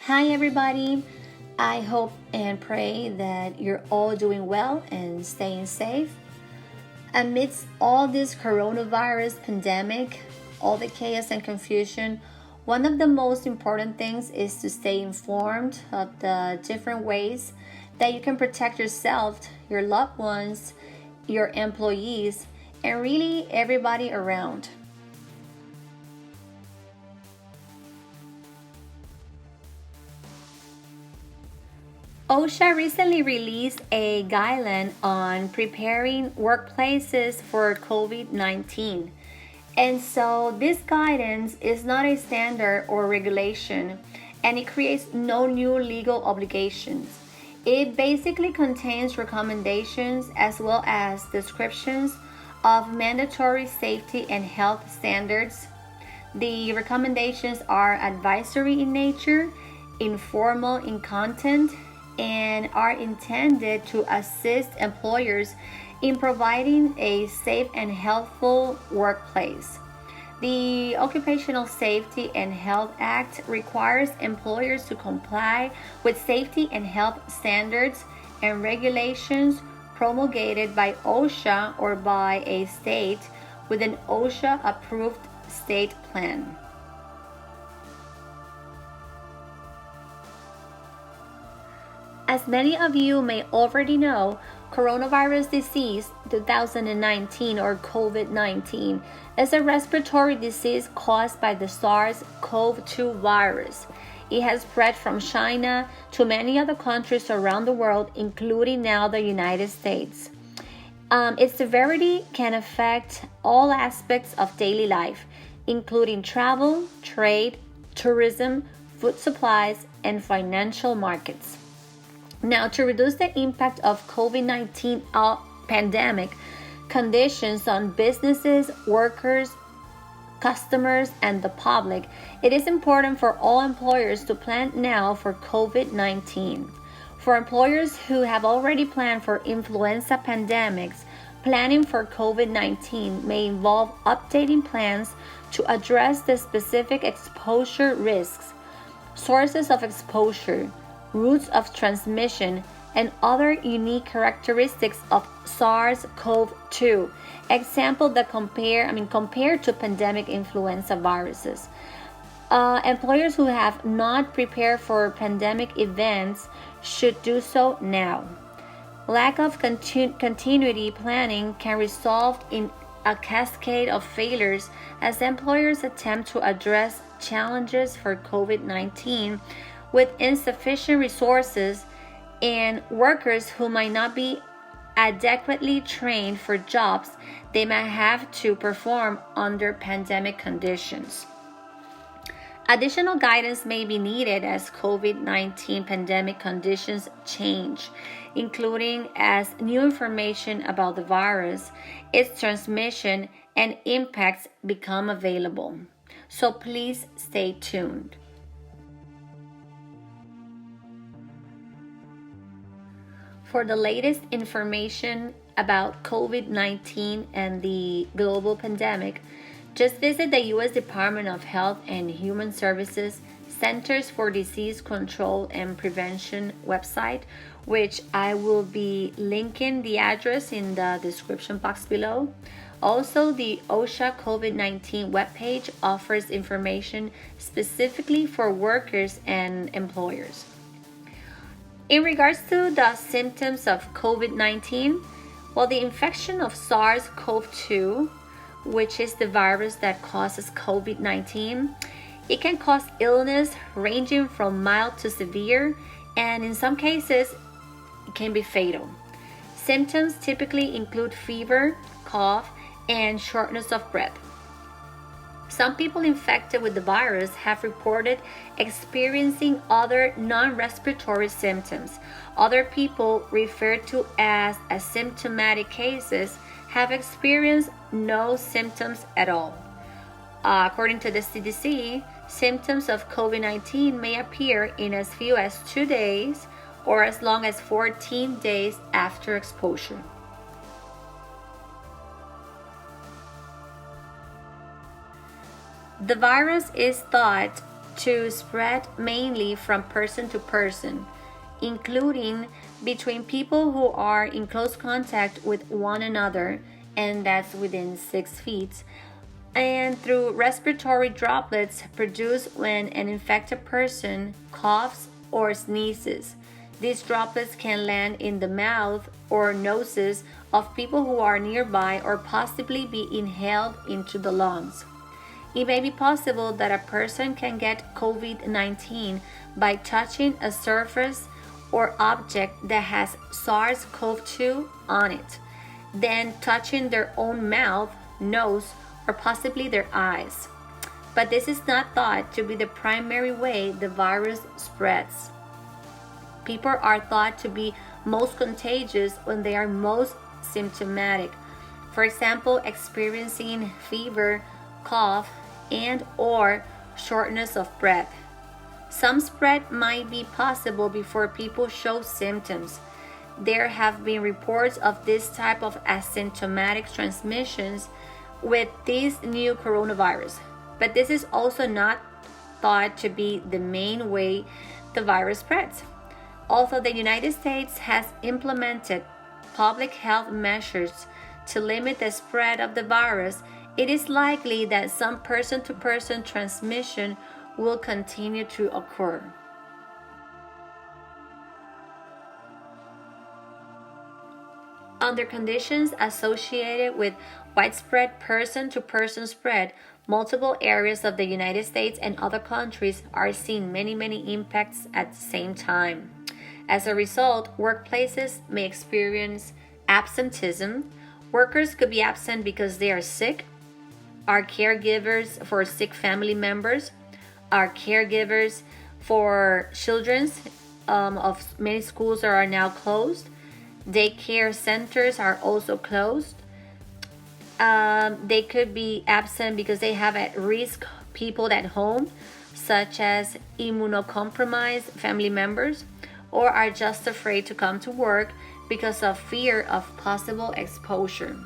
Hi, everybody. I hope and pray that you're all doing well and staying safe. Amidst all this coronavirus pandemic, all the chaos and confusion, one of the most important things is to stay informed of the different ways that you can protect yourself, your loved ones, your employees, and really everybody around. OSHA recently released a guideline on preparing workplaces for COVID-19. And so this guidance is not a standard or regulation, and it creates no new legal obligations. It basically contains recommendations as well as descriptions of mandatory safety and health standards. The recommendations are advisory in nature, informal in content, and are intended to assist employers in providing a safe and healthful workplace. The Occupational Safety and Health Act requires employers to comply with safety and health standards and regulations promulgated by OSHA or by a state with an OSHA-approved state plan. As many of you may already know, coronavirus disease 2019 or COVID-19 is a respiratory disease caused by the SARS-CoV-2 virus. It has spread from China to many other countries around the world, including now the United States. Its severity can affect all aspects of daily life, including travel, trade, tourism, food supplies, and financial markets. Now, to reduce the impact of COVID-19 pandemic conditions on businesses, workers, customers, and the public, it is important for all employers to plan now for COVID-19. For employers who have already planned for influenza pandemics, planning for COVID-19 may involve updating plans to address the specific exposure risks, sources of exposure, routes of transmission, and other unique characteristics of SARS-CoV-2. Example that compared to pandemic influenza viruses. Employers who have not prepared for pandemic events should do so now. Lack of continuity planning can result in a cascade of failures as employers attempt to address challenges for COVID-19 with insufficient resources and workers who might not be adequately trained for jobs they might have to perform under pandemic conditions. Additional guidance may be needed as COVID-19 pandemic conditions change, including as new information about the virus, its transmission, and impacts become available. So please stay tuned. For the latest information about COVID-19 and the global pandemic, just visit the U.S. Department of Health and Human Services Centers for Disease Control and Prevention website, which I will be linking the address in the description box below. Also, the OSHA COVID-19 webpage offers information specifically for workers and employers. In regards to the symptoms of COVID-19, the infection of SARS-CoV-2, which is the virus that causes COVID-19, it can cause illness ranging from mild to severe, and in some cases, it can be fatal. Symptoms typically include fever, cough, and shortness of breath. Some people infected with the virus have reported experiencing other non-respiratory symptoms. Other people, referred to as asymptomatic cases, have experienced no symptoms at all. According to the CDC, symptoms of COVID-19 may appear in as few as 2 days or as long as 14 days after exposure. The virus is thought to spread mainly from person to person, including between people who are in close contact with one another, and that's within 6 feet, and through respiratory droplets produced when an infected person coughs or sneezes. These droplets can land in the mouth or noses of people who are nearby or possibly be inhaled into the lungs. It may be possible that a person can get COVID-19 by touching a surface or object that has SARS-CoV-2 on it, then touching their own mouth, nose, or possibly their eyes. But this is not thought to be the primary way the virus spreads. People are thought to be most contagious when they are most symptomatic. For example, experiencing fever, cough, and or shortness of breath. Some spread might be possible before people show symptoms. There have been reports of this type of asymptomatic transmissions with this new coronavirus, but this is also not thought to be the main way the virus spreads. Although the United States has implemented public health measures to limit the spread of the virus, it is likely that some person-to-person transmission will continue to occur. Under conditions associated with widespread person-to-person spread, multiple areas of the United States and other countries are seeing many impacts at the same time. As a result, workplaces may experience absenteeism. Workers could be absent because they are sick, are caregivers for sick family members, are caregivers for children. Of many schools are now closed. Daycare centers are also closed. They could be absent because they have at-risk people at home, such as immunocompromised family members, or are just afraid to come to work because of fear of possible exposure.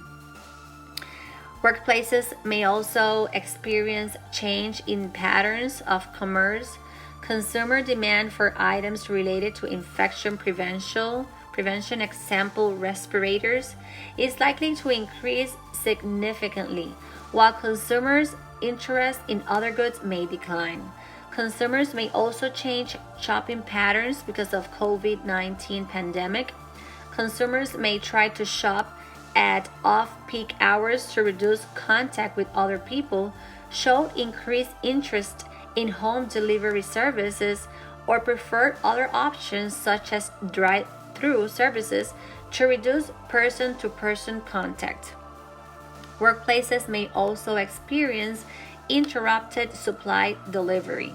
Workplaces may also experience change in patterns of commerce. Consumer demand for items related to infection prevention, example respirators, is likely to increase significantly, while consumers' interest in other goods may decline. Consumers may also change shopping patterns because of COVID-19 pandemic. Consumers may try to shop at off-peak hours to reduce contact with other people, show increased interest in home delivery services, or prefer other options such as drive-through services to reduce person-to-person contact. Workplaces may also experience interrupted supply delivery.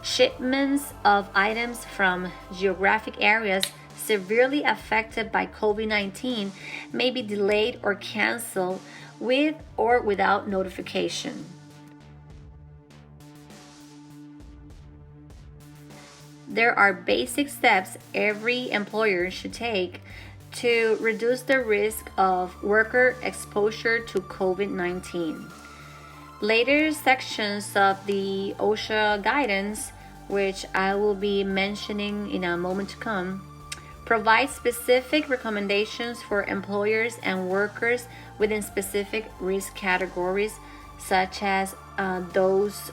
Shipments of items from geographic areas severely affected by COVID-19 may be delayed or canceled with or without notification. There are basic steps every employer should take to reduce the risk of worker exposure to COVID-19. Later sections of the OSHA guidance, which I will be mentioning in a moment to come, provide specific recommendations for employers and workers within specific risk categories, such as those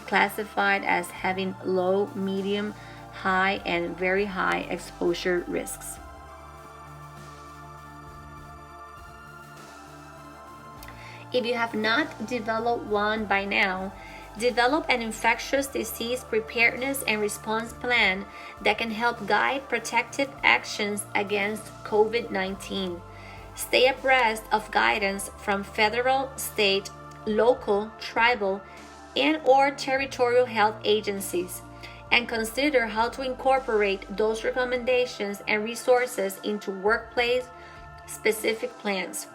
classified as having low, medium, high, and very high exposure risks. If you have not developed one by now, develop an infectious disease preparedness and response plan that can help guide protective actions against COVID-19. Stay abreast of guidance from federal, state, local, tribal, and/or territorial health agencies, and consider how to incorporate those recommendations and resources into workplace-specific plans.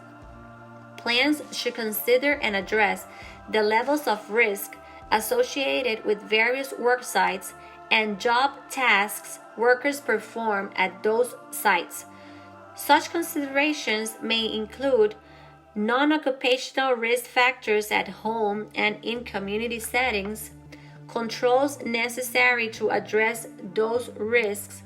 Plans should consider and address the levels of risk associated with various work sites and job tasks workers perform at those sites. Such considerations may include non-occupational risk factors at home and in community settings, controls necessary to address those risks,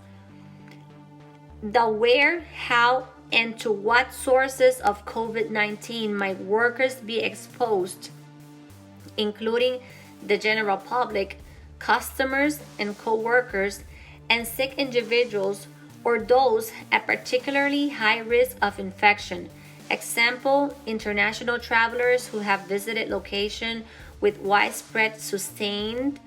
the where, how, and to what sources of COVID-19 might workers be exposed, including the general public, customers and co-workers, and sick individuals or those at particularly high risk of infection. Example, international travelers who have visited locations with widespread sustained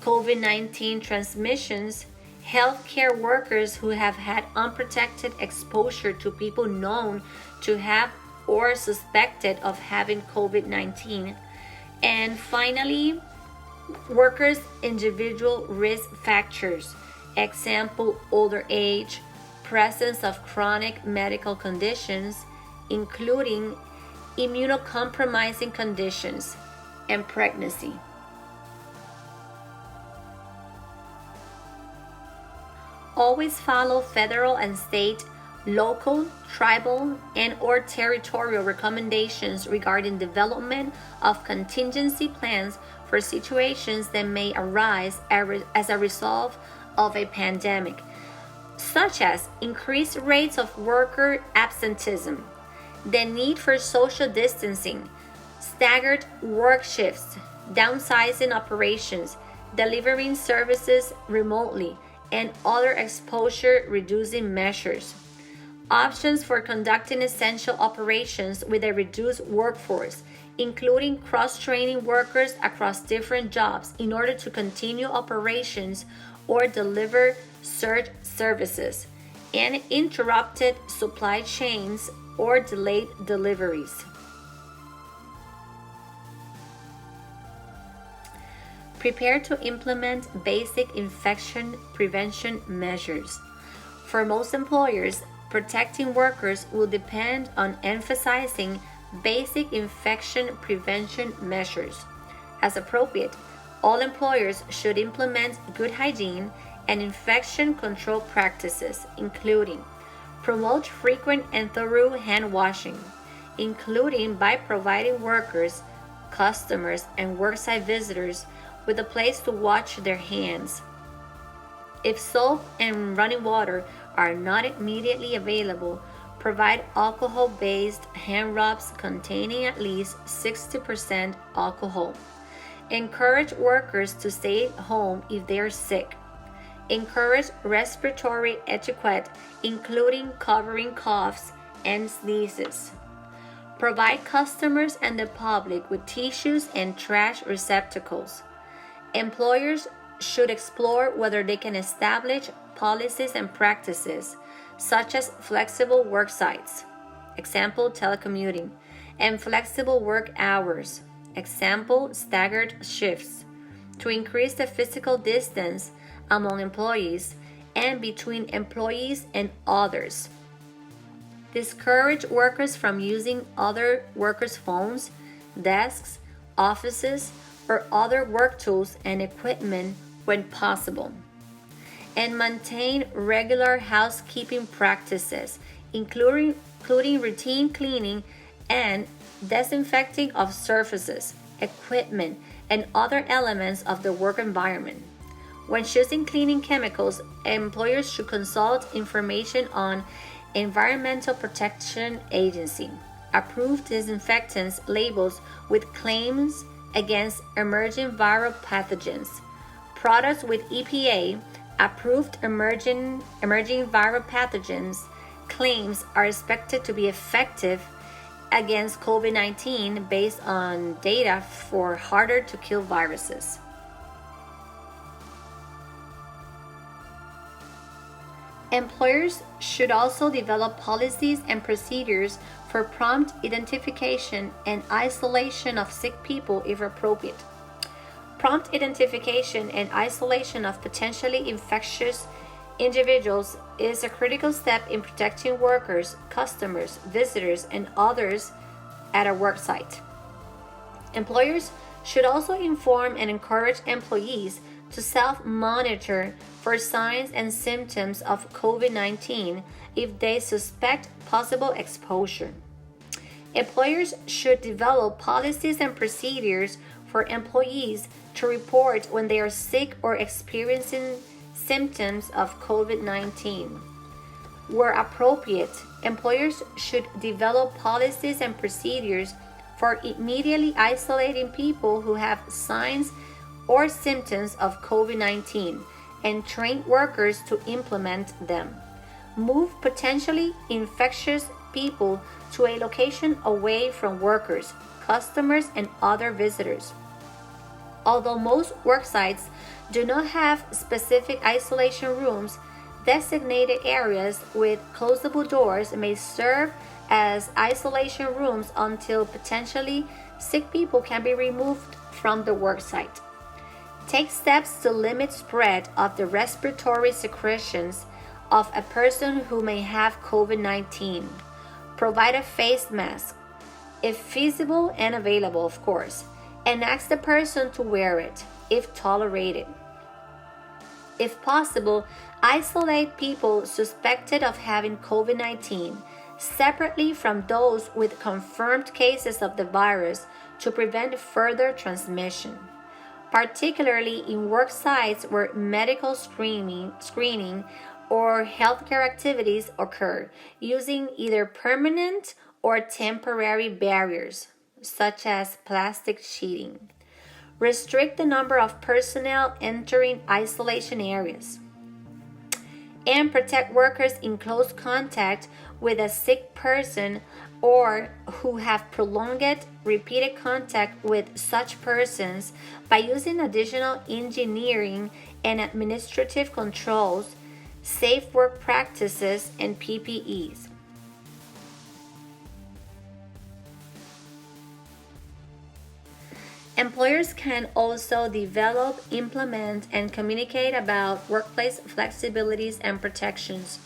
COVID-19 transmissions, healthcare workers who have had unprotected exposure to people known to have or suspected of having COVID-19, and finally, workers' individual risk factors. Example, older age, presence of chronic medical conditions, including immunocompromising conditions, and pregnancy. Always follow federal and state, local, tribal, and/or territorial recommendations regarding development of contingency plans for situations that may arise as a result of a pandemic, such as increased rates of worker absenteeism, the need for social distancing, staggered work shifts, downsizing operations, delivering services remotely, and other exposure-reducing measures. Options for conducting essential operations with a reduced workforce, including cross-training workers across different jobs in order to continue operations or deliver surge services, and interrupted supply chains or delayed deliveries. Prepare to implement basic infection prevention measures. For most employers, protecting workers will depend on emphasizing basic infection prevention measures. As appropriate, all employers should implement good hygiene and infection control practices, including promote frequent and thorough hand washing, including by providing workers, customers, and worksite visitors with a place to wash their hands. If soap and running water are not immediately available, provide alcohol-based hand rubs containing at least 60% alcohol. Encourage workers to stay home if they are sick. Encourage respiratory etiquette, including covering coughs and sneezes. Provide customers and the public with tissues and trash receptacles. Employers should explore whether they can establish policies and practices, such as flexible work sites, example, telecommuting, and flexible work hours, example, staggered shifts, to increase the physical distance among employees and between employees and others. Discourage workers from using other workers' phones, desks, offices, or other work tools and equipment when possible. And maintain regular housekeeping practices, including routine cleaning and disinfecting of surfaces, equipment, and other elements of the work environment. When choosing cleaning chemicals, employers should consult information on Environmental Protection Agency approved disinfectants labels with claims against emerging viral pathogens. Products with EPA approved emerging viral pathogens claims are expected to be effective against COVID-19 based on data for harder to kill viruses. Employers should also develop policies and procedures for prompt identification and isolation of sick people if appropriate. Prompt identification and isolation of potentially infectious individuals is a critical step in protecting workers, customers, visitors, and others at a work site. Employers should also inform and encourage employees to self-monitor for signs and symptoms of COVID-19 if they suspect possible exposure. Employers should develop policies and procedures for employees to report when they are sick or experiencing symptoms of COVID-19. Where appropriate, employers should develop policies and procedures for immediately isolating people who have signs or symptoms of COVID-19 and train workers to implement them. Move potentially infectious people to a location away from workers, customers, and other visitors. Although most worksites do not have specific isolation rooms, designated areas with closable doors may serve as isolation rooms until potentially sick people can be removed from the worksite. Take steps to limit spread of the respiratory secretions of a person who may have COVID-19. Provide a face mask, if feasible and available, of course, and ask the person to wear it, if tolerated. If possible, isolate people suspected of having COVID-19 separately from those with confirmed cases of the virus to prevent further transmission, particularly in work sites where medical screening or healthcare activities occur, using either permanent or temporary barriers, such as plastic sheeting. Restrict the number of personnel entering isolation areas. And protect workers in close contact with a sick person or who have prolonged, repeated contact with such persons by using additional engineering and administrative controls, safe work practices, and PPEs. Employers can also develop, implement, and communicate about workplace flexibilities and protections.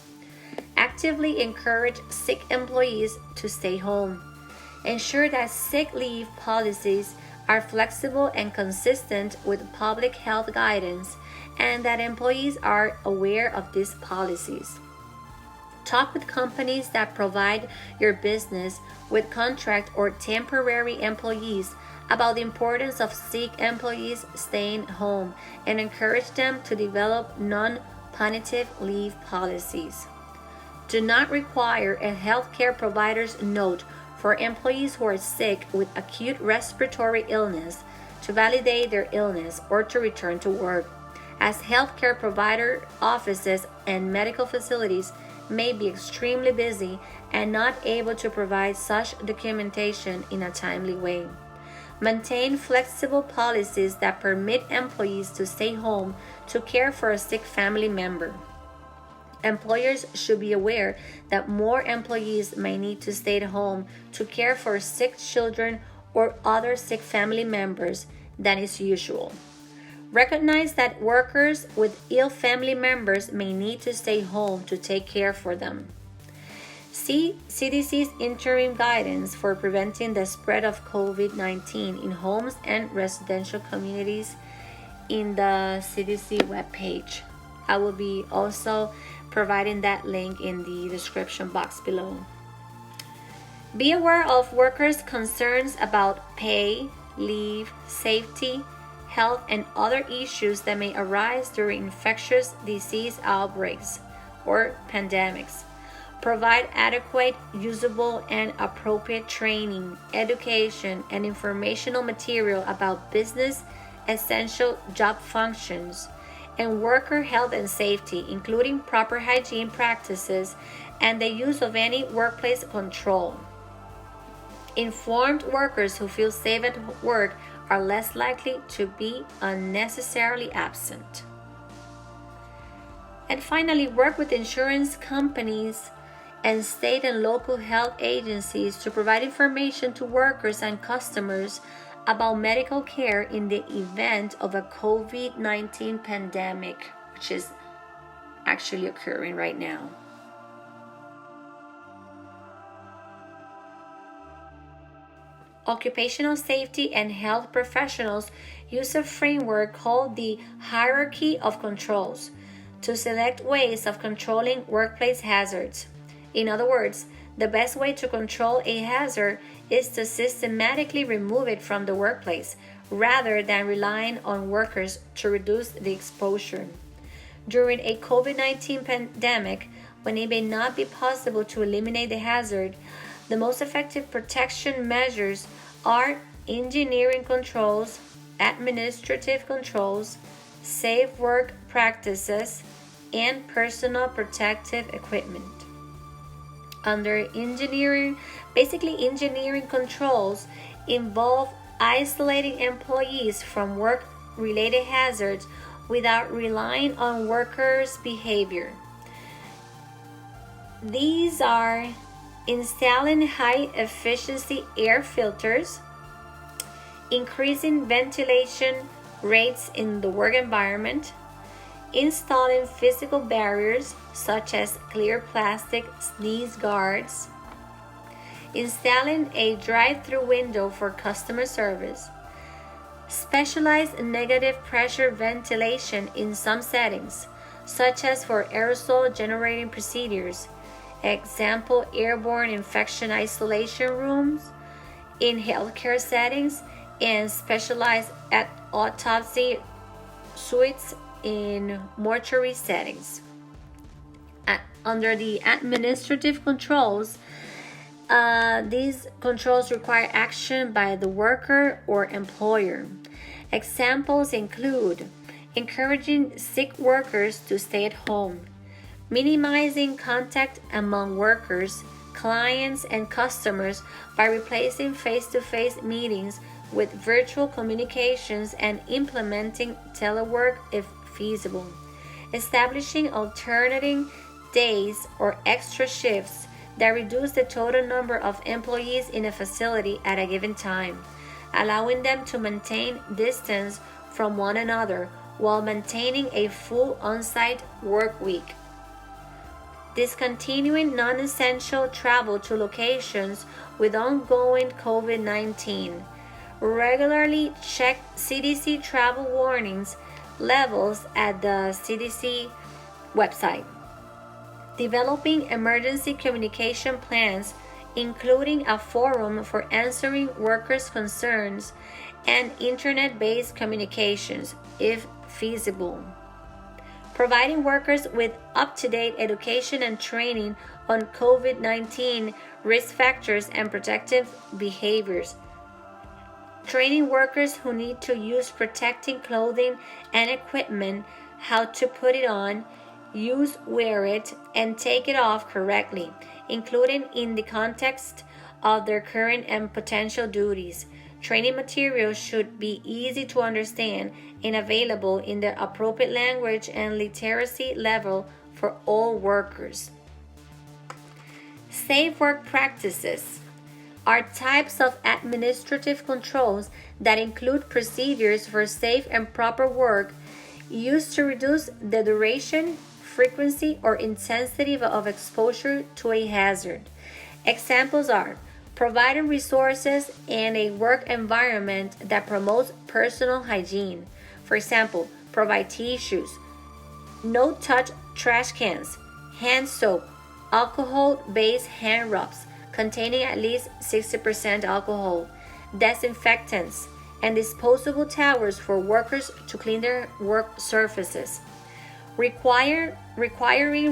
Actively encourage sick employees to stay home. Ensure that sick leave policies are flexible and consistent with public health guidance, and that employees are aware of these policies. Talk with companies that provide your business with contract or temporary employees about the importance of sick employees staying home and encourage them to develop non-punitive leave policies. Do not require a healthcare provider's note for employees who are sick with acute respiratory illness to validate their illness or to return to work, as healthcare provider offices and medical facilities may be extremely busy and not able to provide such documentation in a timely way. Maintain flexible policies that permit employees to stay home to care for a sick family member. Employers should be aware that more employees may need to stay at home to care for sick children or other sick family members than is usual. Recognize that workers with ill family members may need to stay home to take care for them. See CDC's interim guidance for preventing the spread of COVID-19 in homes and residential communities in the CDC webpage. I will be also providing that link in the description box below. Be aware of workers' concerns about pay, leave, safety, health, and other issues that may arise during infectious disease outbreaks or pandemics. Provide adequate, usable, and appropriate training, education, and informational material about business essential job functions and worker health and safety, including proper hygiene practices and the use of any workplace control. Informed workers who feel safe at work are less likely to be unnecessarily absent. And finally, work with insurance companies and state and local health agencies to provide information to workers and customers about medical care in the event of a COVID-19 pandemic, which is actually occurring right now. Occupational safety and health professionals use a framework called the hierarchy of controls to select ways of controlling workplace hazards. In other words, the best way to control a hazard is to systematically remove it from the workplace, rather than relying on workers to reduce the exposure. During a COVID-19 pandemic, when it may not be possible to eliminate the hazard, the most effective protection measures are engineering controls, administrative controls, safe work practices, and personal protective equipment. Under engineering controls involve isolating employees from work-related hazards without relying on workers' behavior. These are installing high-efficiency air filters, increasing ventilation rates in the work environment, installing physical barriers such as clear plastic sneeze guards, installing a drive-through window for customer service, specialized negative pressure ventilation in some settings, such as for aerosol generating procedures, example airborne infection isolation rooms in healthcare settings, and specialized autopsy suites in mortuary settings. Under the administrative controls, these controls require action by the worker or employer. Examples include encouraging sick workers to stay at home, minimizing contact among workers, clients, and customers by replacing face-to-face meetings with virtual communications and implementing telework if feasible, establishing alternating days or extra shifts that reduce the total number of employees in a facility at a given time, allowing them to maintain distance from one another while maintaining a full on-site work week. Discontinuing non-essential travel to locations with ongoing COVID-19. Regularly check CDC travel warnings levels at the CDC website. Developing emergency communication plans, including a forum for answering workers' concerns and internet-based communications, if feasible. Providing workers with up-to-date education and training on COVID-19 risk factors and protective behaviors. Training workers who need to use protecting clothing and equipment, how to put it on, wear it, and take it off correctly, including in the context of their current and potential duties. Training materials should be easy to understand and available in the appropriate language and literacy level for all workers. Safe work practices are types of administrative controls that include procedures for safe and proper work used to reduce the duration, frequency, or intensity of exposure to a hazard. Examples are providing resources and a work environment that promotes personal hygiene. For example, provide tissues, no-touch trash cans, hand soap, alcohol-based hand rubs containing at least 60% alcohol, disinfectants, and disposable towels for workers to clean their work surfaces. Requiring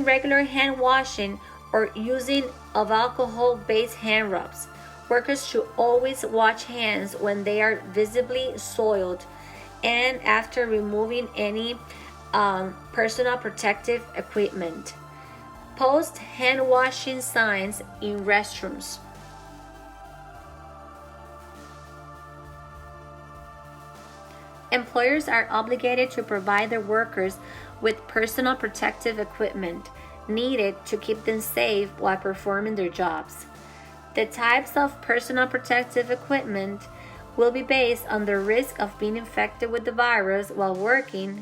regular hand washing or using of alcohol-based hand rubs. Workers should always wash hands when they are visibly soiled and after removing any personal protective equipment. Post hand washing signs in restrooms. Employers are obligated to provide their workers with personal protective equipment needed to keep them safe while performing their jobs. The types of personal protective equipment will be based on the risk of being infected with the virus while working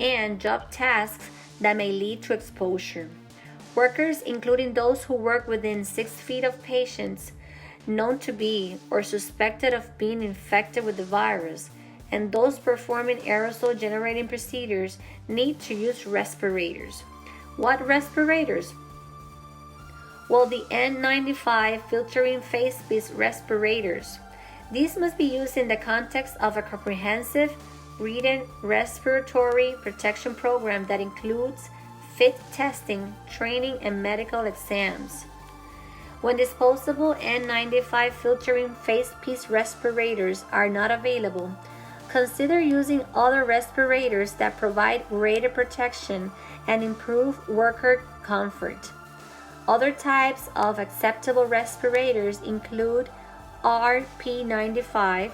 and job tasks that may lead to exposure. Workers, including those who work within 6 feet of patients known to be or suspected of being infected with the virus, and those performing aerosol generating procedures need to use respirators. What respirators? Well, the N95 filtering face piece respirators. These must be used in the context of a comprehensive written respiratory protection program that includes fit testing, training, and medical exams. When disposable N95 filtering face piece respirators are not available, consider using other respirators that provide greater protection and improve worker comfort. Other types of acceptable respirators include RP95,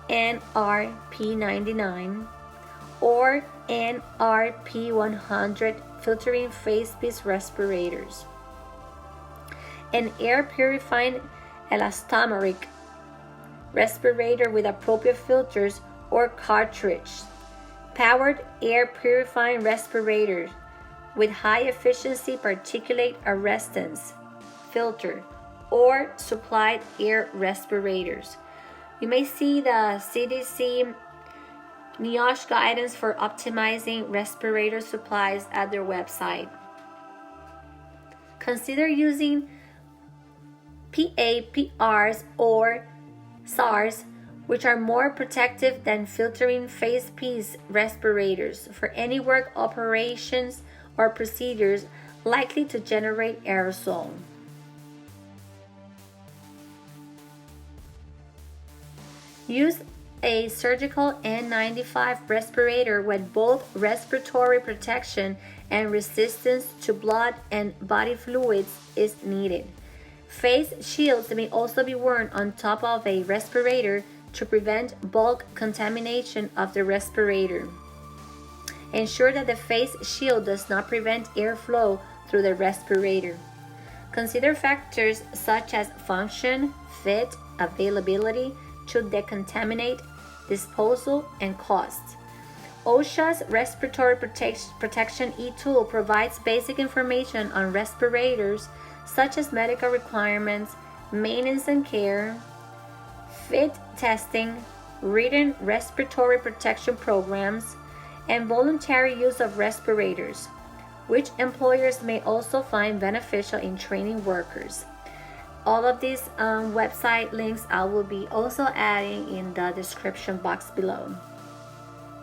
NRP99, or NRP100 filtering face piece respirators. An air purifying elastomeric respirator with appropriate filters or cartridge. Powered air purifying respirators with high efficiency particulate arrestants filter or supplied air respirators. You may see the CDC NIOSH guidance for optimizing respirator supplies at their website. Consider using PAPRs or SARS, which are more protective than filtering face piece respirators for any work operations or procedures likely to generate aerosol. Use a surgical N95 respirator when both respiratory protection and resistance to blood and body fluids is needed. Face shields may also be worn on top of a respirator to prevent bulk contamination of the respirator. Ensure that the face shield does not prevent airflow through the respirator. Consider factors such as function, fit, availability to decontaminate, disposal, and cost. OSHA's Respiratory Protection e-tool provides basic information on respirators such as medical requirements, maintenance and care, fit testing, written respiratory protection programs, and voluntary use of respirators, which employers may also find beneficial in training workers. All of these website links I will be also adding in the description box below.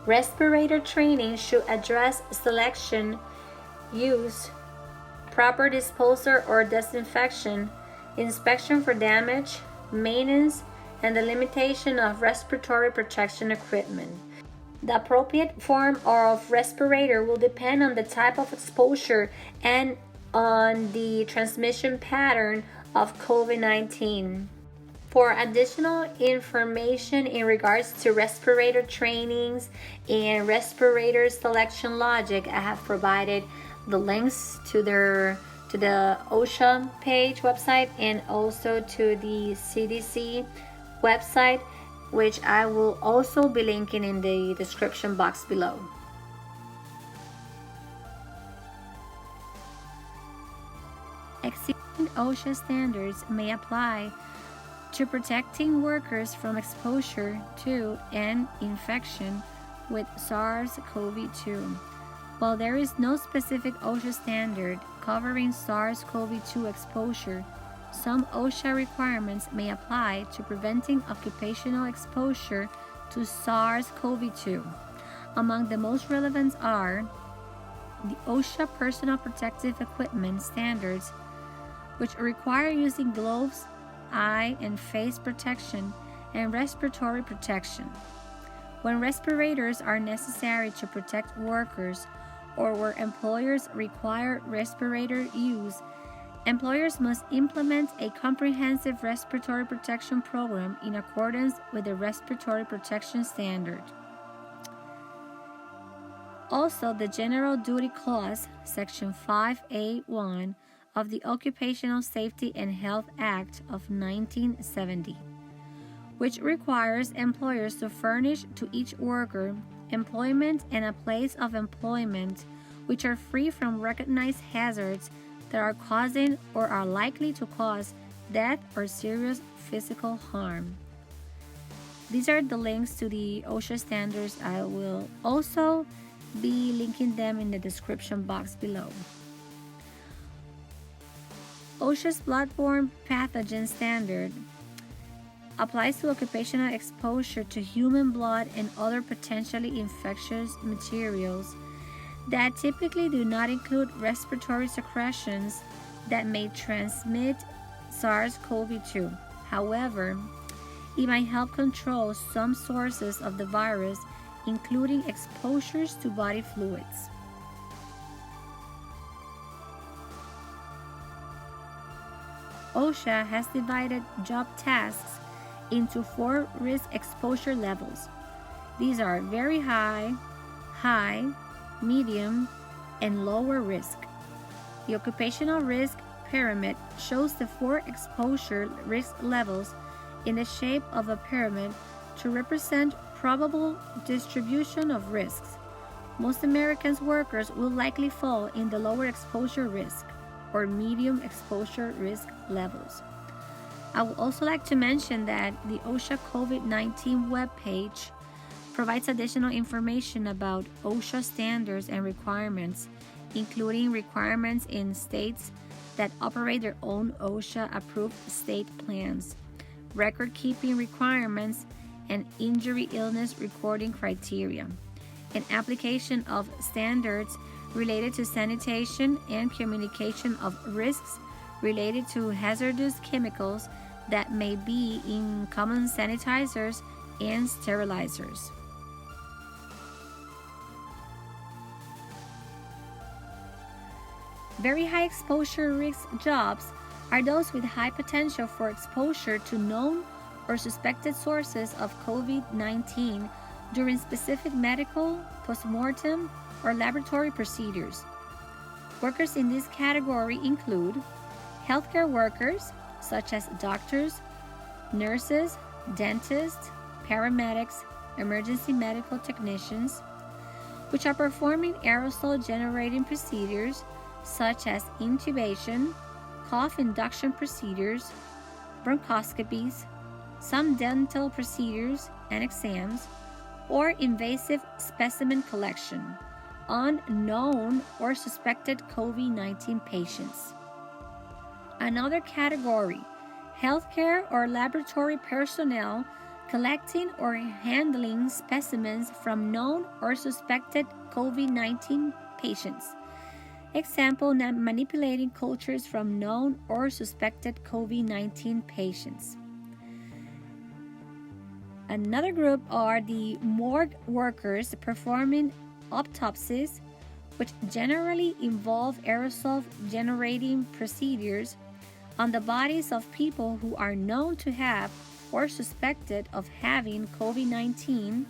Respirator training should address selection, use, proper disposal or disinfection, inspection for damage, maintenance, and the limitation of respiratory protection equipment. The appropriate form of respirator will depend on the type of exposure and on the transmission pattern of COVID-19. For additional information in regards to respirator trainings and respirator selection logic, I have provided the links to the OSHA page website and also to the CDC website, which I will also be linking in the description box below. Exceeding OSHA standards may apply to protecting workers from exposure to and infection with SARS-CoV-2. While there is no specific OSHA standard covering SARS-CoV-2 exposure, some OSHA requirements may apply to preventing occupational exposure to SARS-CoV-2. Among the most relevant are the OSHA Personal Protective Equipment Standards, which require using gloves, eye and face protection, and respiratory protection. When respirators are necessary to protect workers or where employers require respirator use, employers must implement a comprehensive respiratory protection program in accordance with the Respiratory Protection Standard. Also, the General Duty Clause, Section 5A1 of the Occupational Safety and Health Act of 1970, which requires employers to furnish to each worker employment and a place of employment which are free from recognized hazards that are causing or are likely to cause death or serious physical harm. These are the links to the OSHA standards. I will also be linking them in the description box below. OSHA's bloodborne pathogen standard applies to occupational exposure to human blood and other potentially infectious materials that typically do not include respiratory secretions that may transmit SARS-CoV-2. However, it might help control some sources of the virus, including exposures to body fluids. OSHA has divided job tasks into 4 risk exposure levels. These are very high, high, medium, and lower risk. The occupational risk pyramid shows the 4 exposure risk levels in the shape of a pyramid to represent probable distribution of risks. Most American workers will likely fall in the lower exposure risk or medium exposure risk levels. I would also like to mention that the OSHA COVID-19 webpage provides additional information about OSHA standards and requirements, including requirements in states that operate their own OSHA-approved state plans, record-keeping requirements, and injury illness recording criteria, and application of standards related to sanitation and communication of risks related to hazardous chemicals that may be in common sanitizers and sterilizers. Very high exposure risk jobs are those with high potential for exposure to known or suspected sources of COVID-19 during specific medical, postmortem, or laboratory procedures. Workers in this category include healthcare workers such as doctors, nurses, dentists, paramedics, emergency medical technicians, which are performing aerosol generating procedures such as intubation, cough induction procedures, bronchoscopies, some dental procedures and exams, or invasive specimen collection on known or suspected COVID-19 patients. Another category, healthcare or laboratory personnel collecting or handling specimens from known or suspected COVID-19 patients. Example, manipulating cultures from known or suspected COVID-19 patients. Another group are the morgue workers performing autopsies, which generally involve aerosol generating procedures on the bodies of people who are known to have or suspected of having COVID-19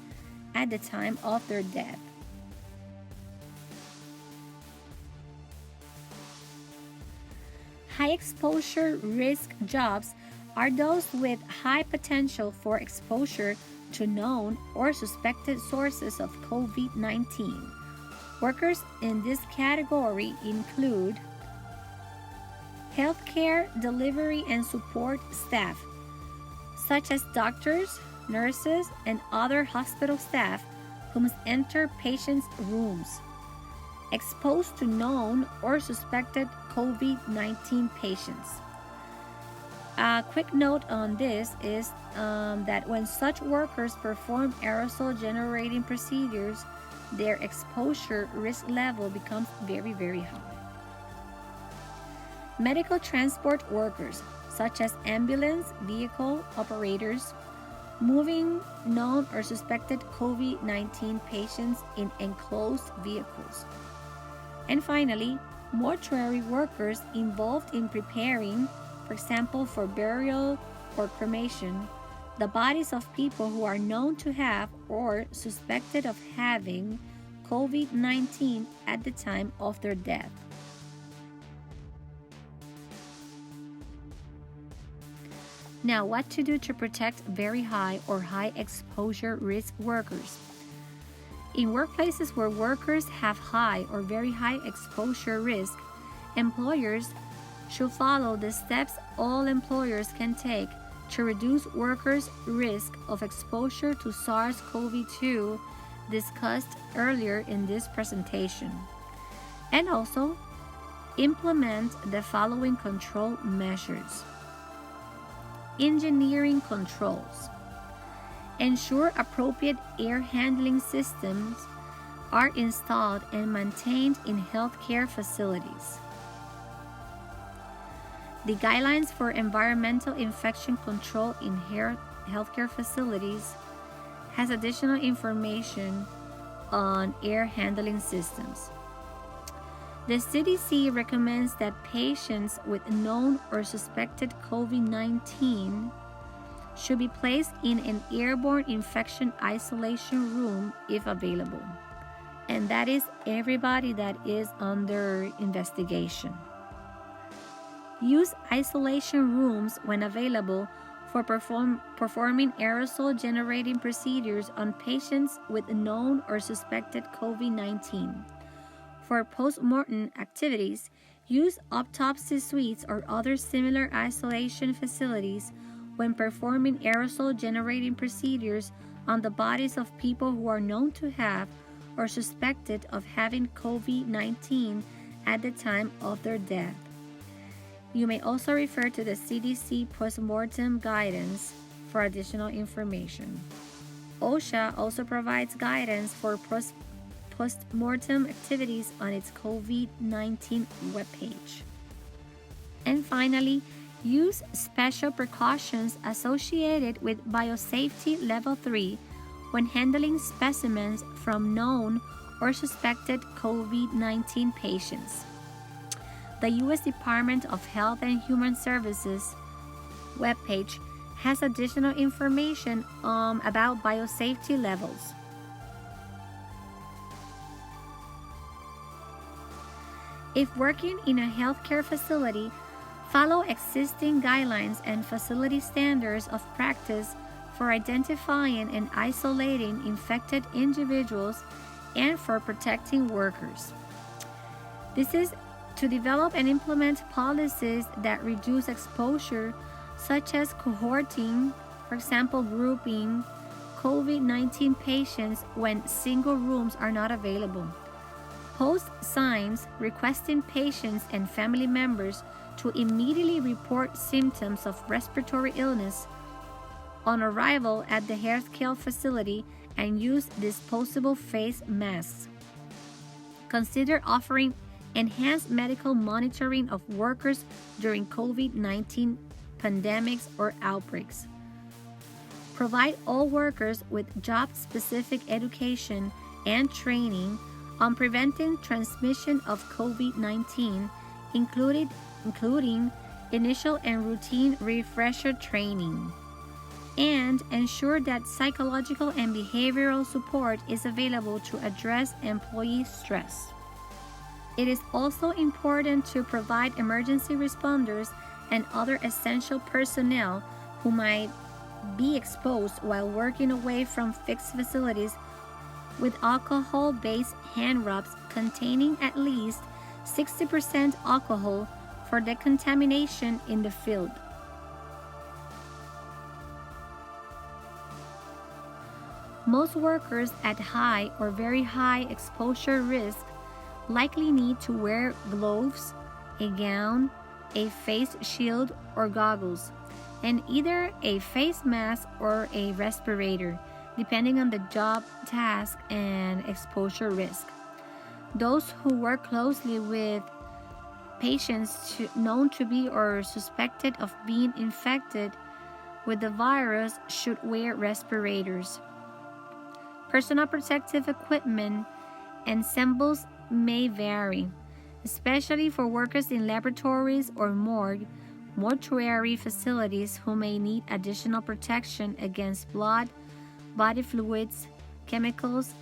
at the time of their death. High exposure risk jobs are those with high potential for exposure to known or suspected sources of COVID-19. Workers in this category include healthcare delivery and support staff, such as doctors, nurses, and other hospital staff who must enter patients' rooms, exposed to known or suspected COVID-19 patients. A quick note on this is that when such workers perform aerosol generating procedures, their exposure risk level becomes very, very high. Medical transport workers, such as ambulance vehicle operators, moving known or suspected COVID-19 patients in enclosed vehicles. And finally, mortuary workers involved in preparing, for example, for burial or cremation, the bodies of people who are known to have or suspected of having COVID-19 at the time of their death. Now, what to do to protect very high or high exposure risk workers? In workplaces where workers have high or very high exposure risk, employers should follow the steps all employers can take to reduce workers' risk of exposure to SARS-CoV-2 discussed earlier in this presentation, and also implement the following control measures. engineering controls. Ensure appropriate air handling systems are installed and maintained in healthcare facilities. The guidelines for environmental infection control in healthcare facilities has additional information on air handling systems. The CDC recommends that patients with known or suspected COVID-19 should be placed in an airborne infection isolation room if available. And that is everybody that is under investigation. Use isolation rooms when available for performing aerosol generating procedures on patients with known or suspected COVID-19. For post-mortem activities, use autopsy suites or other similar isolation facilities when performing aerosol generating procedures on the bodies of people who are known to have or suspected of having COVID-19 at the time of their death. You may also refer to the CDC postmortem guidance for additional information. OSHA also provides guidance for postmortem activities on its COVID-19 webpage. And finally, use special precautions associated with Biosafety Level 3 when handling specimens from known or suspected COVID-19 patients. The U.S. Department of Health and Human Services webpage has additional information about biosafety levels. If working in a healthcare facility, follow existing guidelines and facility standards of practice for identifying and isolating infected individuals and for protecting workers. This is to develop and implement policies that reduce exposure, such as cohorting, for example, grouping COVID-19 patients when single rooms are not available. Post signs requesting patients and family members to immediately report symptoms of respiratory illness on arrival at the healthcare facility and use disposable face masks. Consider offering enhanced medical monitoring of workers during COVID-19 pandemics or outbreaks. Provide all workers with job-specific education and training on preventing transmission of COVID-19, including initial and routine refresher training. And ensure that psychological and behavioral support is available to address employee stress. It is also important to provide emergency responders and other essential personnel who might be exposed while working away from fixed facilities with alcohol-based hand rubs containing at least 60% alcohol for decontamination in the field. Most workers at high or very high exposure risk likely need to wear gloves, a gown, a face shield or goggles, and either a face mask or a respirator, depending on the job task and exposure risk. Those who work closely with patients known to be or suspected of being infected with the virus should wear respirators. Personal protective equipment ensembles may vary, especially for workers in laboratories or mortuary facilities who may need additional protection against blood, body fluids, chemicals,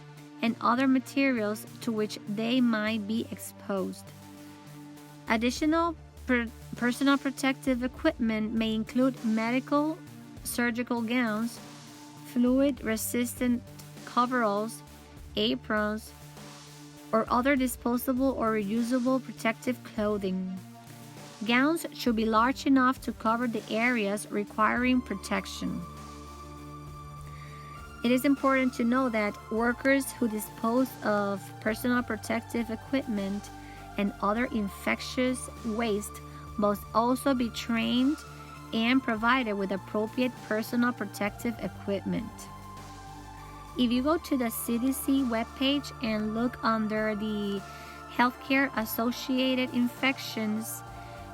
and other materials to which they might be exposed. Additional personal protective equipment may include medical surgical gowns, fluid-resistant coveralls, aprons, or other disposable or reusable protective clothing. Gowns should be large enough to cover the areas requiring protection. It is important to know that workers who dispose of personal protective equipment and other infectious waste must also be trained and provided with appropriate personal protective equipment. If you go to the CDC webpage and look under the healthcare associated infections,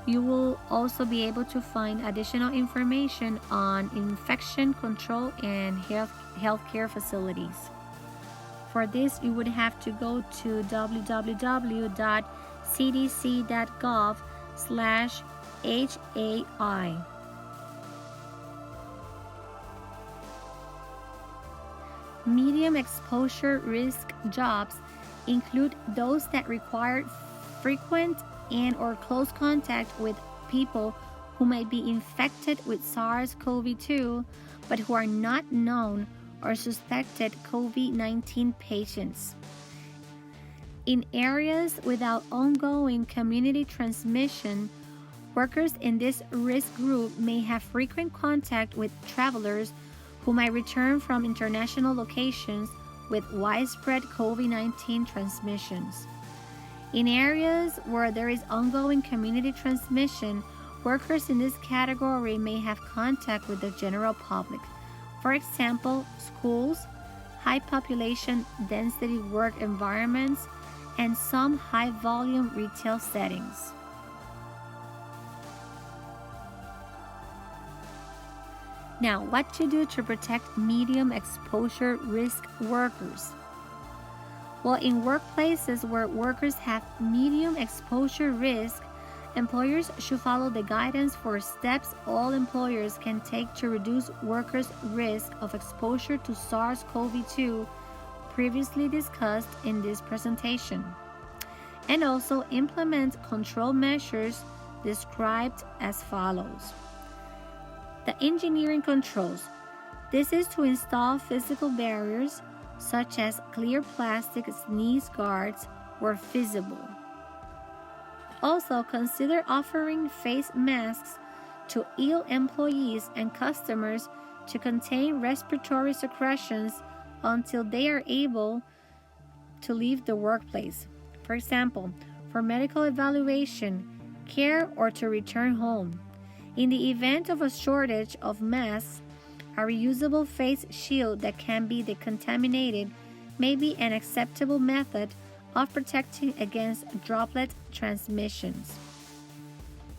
you will also be able to find additional information on infection control and healthcare facilities. For this, you would have to go to www.cdc.gov/HAI. Medium exposure risk jobs include those that require frequent and or close contact with people who may be infected with SARS-CoV-2 but who are not known or suspected COVID-19 patients. In areas without ongoing community transmission, workers in this risk group may have frequent contact with travelers who might return from international locations with widespread COVID-19 transmissions. In areas where there is ongoing community transmission, workers in this category may have contact with the general public. For example, schools, high population density work environments, and some high volume retail settings. Now, what to do to protect medium exposure risk workers? Well, in workplaces where workers have medium exposure risk, employers should follow the guidance for steps all employers can take to reduce workers' risk of exposure to SARS-CoV-2 previously discussed in this presentation, and also implement control measures described as follows. The engineering controls. This is to install physical barriers such as clear plastic sneeze guards where feasible. Also, consider offering face masks to ill employees and customers to contain respiratory secretions until they are able to leave the workplace. For example, for medical evaluation, care, or to return home. In the event of a shortage of masks, a reusable face shield that can be decontaminated may be an acceptable method of protecting against droplet transmissions.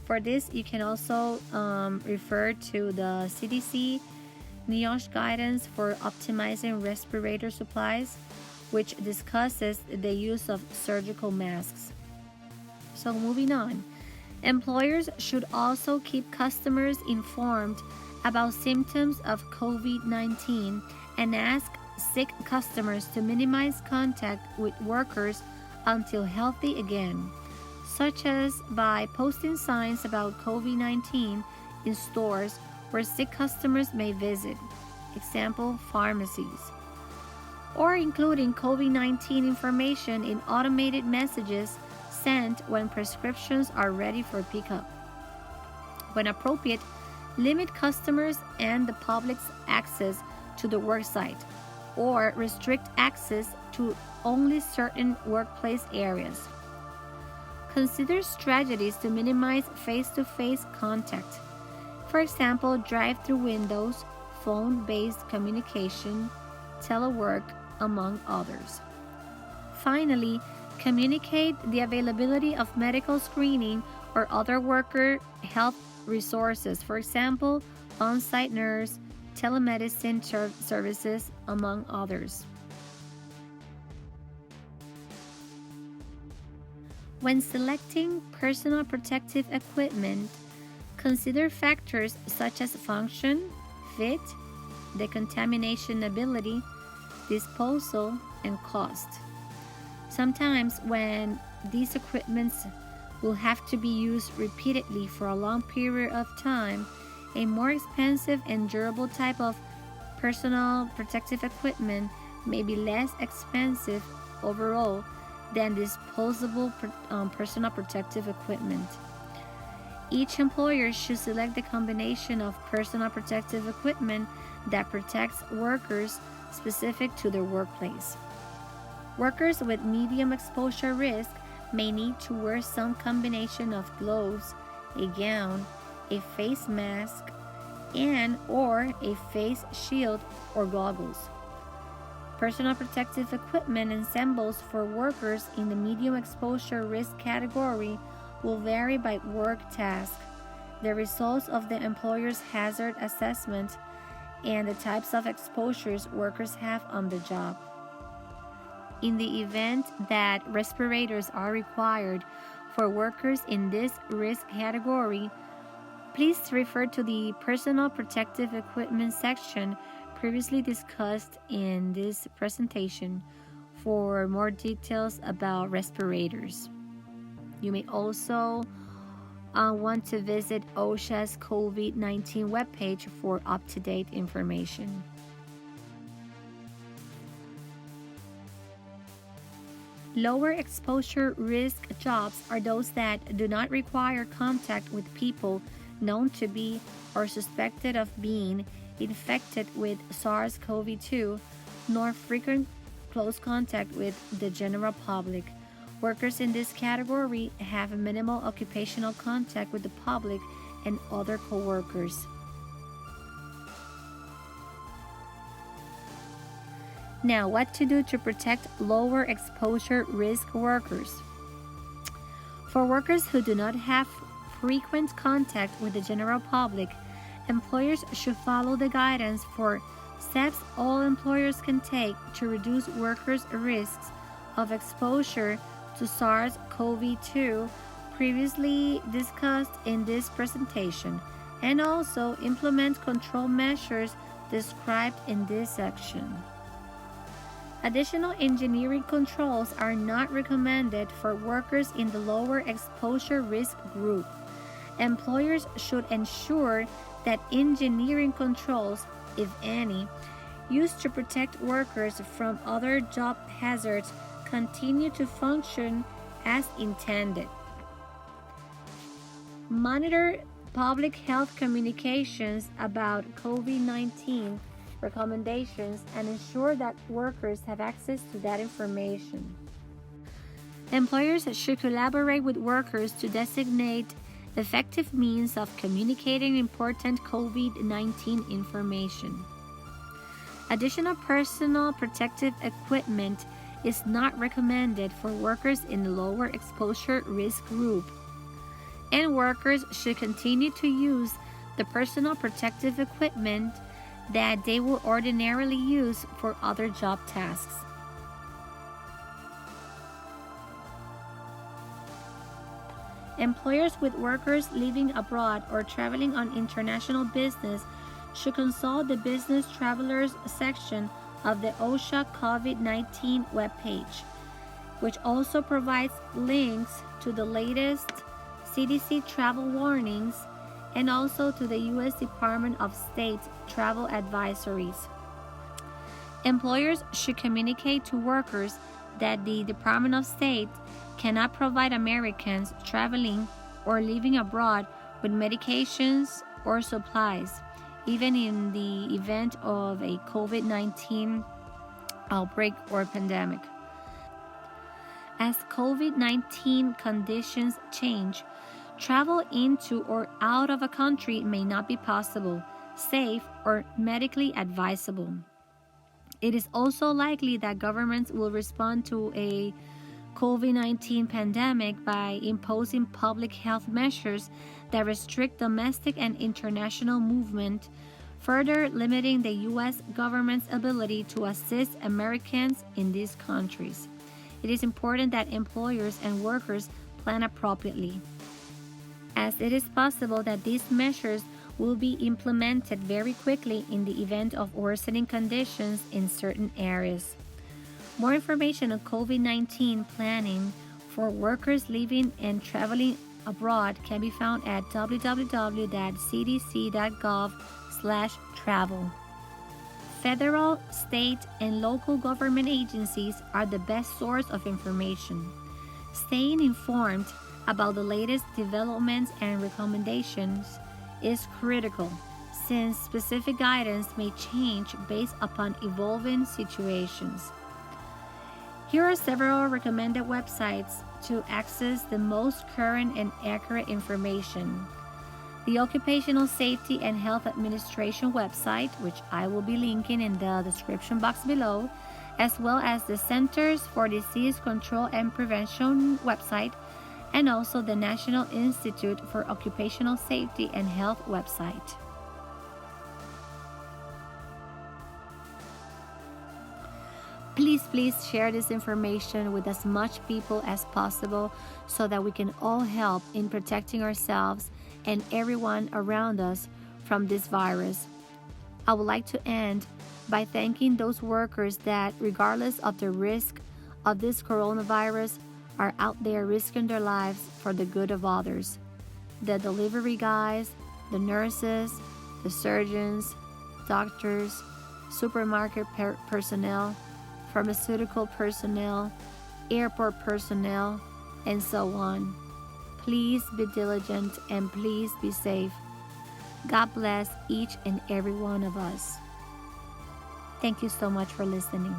For this, you can also refer to the CDC NIOSH guidance for optimizing respirator supplies, which discusses the use of surgical masks. So moving on. Employers should also keep customers informed about symptoms of COVID-19 and ask sick customers to minimize contact with workers until healthy again, such as by posting signs about COVID-19 in stores where sick customers may visit, example, pharmacies, or including COVID-19 information in automated messages sent when prescriptions are ready for pickup. When appropriate, limit customers and the public's access to the worksite, or restrict access to only certain workplace areas. Consider strategies to minimize face-to-face contact. For example, drive-through windows, phone-based communication, telework, among others. Finally, communicate the availability of medical screening or other worker health resources, for example, on-site nurse, telemedicine services, among others. When selecting personal protective equipment, consider factors such as function, fit, decontamination ability, disposal, and cost. Sometimes when these equipments will have to be used repeatedly for a long period of time, a more expensive and durable type of personal protective equipment may be less expensive overall than disposable personal protective equipment. Each employer should select the combination of personal protective equipment that protects workers specific to their workplace. Workers with medium exposure risk may need to wear some combination of gloves, a gown, a face mask, and or a face shield or goggles. Personal protective equipment ensembles for workers in the medium exposure risk category will vary by work task, the results of the employer's hazard assessment, and the types of exposures workers have on the job. In the event that respirators are required for workers in this risk category, please refer to the Personal Protective Equipment section previously discussed in this presentation for more details about respirators. You may also want to visit OSHA's COVID-19 webpage for up-to-date information. Lower exposure risk jobs are those that do not require contact with people known to be or suspected of being infected with SARS-CoV-2, nor frequent close contact with the general public. Workers in this category have minimal occupational contact with the public and other coworkers. Now, what to do to protect lower exposure risk workers? For workers who do not have frequent contact with the general public, employers should follow the guidance for steps all employers can take to reduce workers' risks of exposure to SARS-CoV-2 previously discussed in this presentation, and also implement control measures described in this section. Additional engineering controls are not recommended for workers in the lower exposure risk group. Employers should ensure that engineering controls, if any, used to protect workers from other job hazards continue to function as intended. Monitor public health communications about COVID-19 recommendations and ensure that workers have access to that information. Employers should collaborate with workers to designate effective means of communicating important COVID-19 information. Additional personal protective equipment is not recommended for workers in the lower exposure risk group, and workers should continue to use the personal protective equipment that they will ordinarily use for other job tasks. Employers with workers living abroad or traveling on international business should consult the Business Travelers section of the OSHA COVID-19 webpage, which also provides links to the latest CDC travel warnings and also to the U.S. Department of State travel advisories. Employers should communicate to workers that the Department of State cannot provide Americans traveling or living abroad with medications or supplies, even in the event of a COVID-19 outbreak or pandemic. As COVID-19 conditions change, travel into or out of a country may not be possible, safe, or medically advisable. It is also likely that governments will respond to a COVID-19 pandemic by imposing public health measures that restrict domestic and international movement, further limiting the U.S. government's ability to assist Americans in these countries. It is important that employers and workers plan appropriately, as it is possible that these measures will be implemented very quickly in the event of worsening conditions in certain areas. More information on COVID-19 planning for workers living and traveling abroad can be found at www.cdc.gov/travel. Federal, state, and local government agencies are the best source of information. Staying informed about the latest developments and recommendations is critical, since specific guidance may change based upon evolving situations. Here are several recommended websites to access the most current and accurate information. the Occupational Safety and Health Administration website, which I will be linking in the description box below, as well as the Centers for Disease Control and Prevention website, and also the National Institute for Occupational Safety and Health website. Please share this information with as much people as possible so that we can all help in protecting ourselves and everyone around us from this virus. I would like to end by thanking those workers that, regardless of the risk of this coronavirus, are out there risking their lives for the good of others. The delivery guys, the nurses, the surgeons, doctors, supermarket personnel, pharmaceutical personnel, airport personnel, and so on. Please be diligent and please be safe. God bless each and every one of us. Thank you so much for listening.